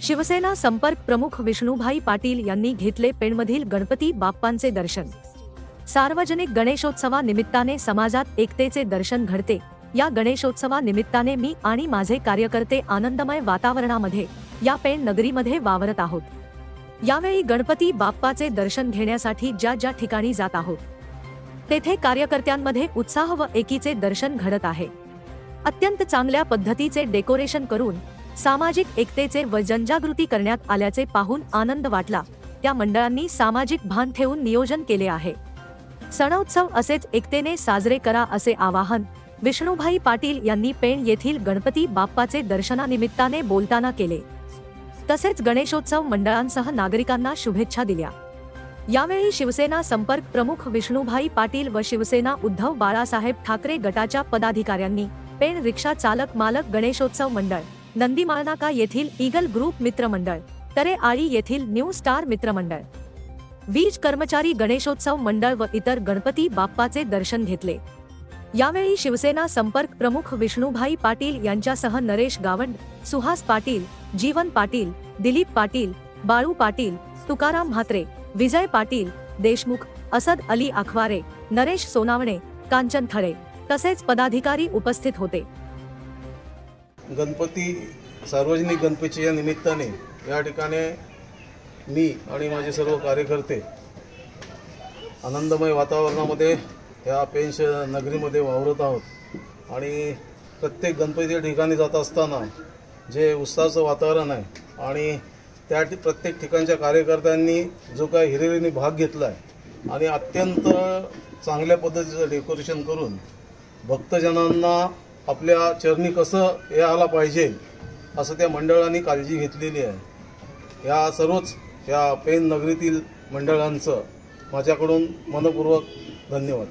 शिवसेना संपर्क प्रमुख विष्णुभाई पाटील यांनी घेतले पेणमधील गणपती बाप्पांचे दर्शन। सार्वजनिक गणेशोत्सवानिमित्ताने समाजात एकतेचे दर्शन घडते। या गणेशोत्सवानिमित्ताने मी आणि माझे कार्यकर्ते आनंदमय वातावरणामध्ये या पेण नगरीमध्ये वावरत आहोत। यावेळी गणपती बाप्पाचे दर्शन घेण्यासाठी ज्या ठिकाणी जात आहोत तेथे कार्यकर्त्यांमध्ये उत्साह व एकीचे दर्शन घडत आहे। अत्यंत चांगल्या पद्धतीचे डेकोरेशन करून सामाजिक एकतेचे व जनजागृती करण्यात आल्याचे पाहून आनंद वाटला। त्या मंडळांनी सामाजिक भान ठेवून नियोजन केले आहे। सणोत्सव असेच एकतेने साजरे करा असे आवाहन विष्णुभाई पाटील यांनी पेण येथील गणपती बाप्पाचे दर्शनानिमित्ताने बोलताना केले। तसेच गणेशोत्सव मंडळांसह नागरिकांना शुभेच्छा दिल्या। यावेळी शिवसेना संपर्क प्रमुख विष्णुभाई पाटील व शिवसेना उद्धव बाळासाहेब ठाकरे गटाच्या पदाधिकाऱ्यांनी पेण रिक्षा चालक मालक गणेशोत्सव मंडळ, नंदीमाळनाका येथील ईगल ग्रुप मित्रमंडळ, तरे आळी येथील न्यू स्टार मित्रमंडळ, वीज कर्मचारी गणेशोत्सव मंडळ व इतर गणपती बाप्पाचे दर्शन घेतले। यावेळी शिवसेना संपर्क प्रमुख विष्णुभाई पाटील यांच्यासह नरेश गावंड, सुहास पाटील, जीवन पाटील, दिलीप पाटील, बाळू पाटील, तुकाराम म्हात्रे, विजय पाटील, देशमुख, असद अली आखवारे, नरेश सोनावणे, कांचन खळे तसेच पदाधिकारी उपस्थित होते। गणपती सार्वजनिक गणपतीच्या निमित्ताने या ठिकाणी मी आणि माझे सर्व कार्यकर्ते आनंदमय वातावरणामध्ये या पेण नगरीमध्ये वावरत आहोत आणि प्रत्येक गणपतीच्या ठिकाणी जात असताना जे उत्साहाचं वातावरण आहे आणि त्या प्रत्येक ठिकाणच्या कार्यकर्त्यांनी जो काही हिरिरीने भाग घेतला आहे आणि अत्यंत चांगल्या पद्धतीचं डेकोरेशन करून भक्तजनांना आपल्या चरणी कसं यायला पाहिजे असं त्या मंडळांनी काळजी घेतलेली आहे। या सर्वच या पेण नगरीतील मंडळांचं माझ्याकडून मनपूर्वक धन्यवाद।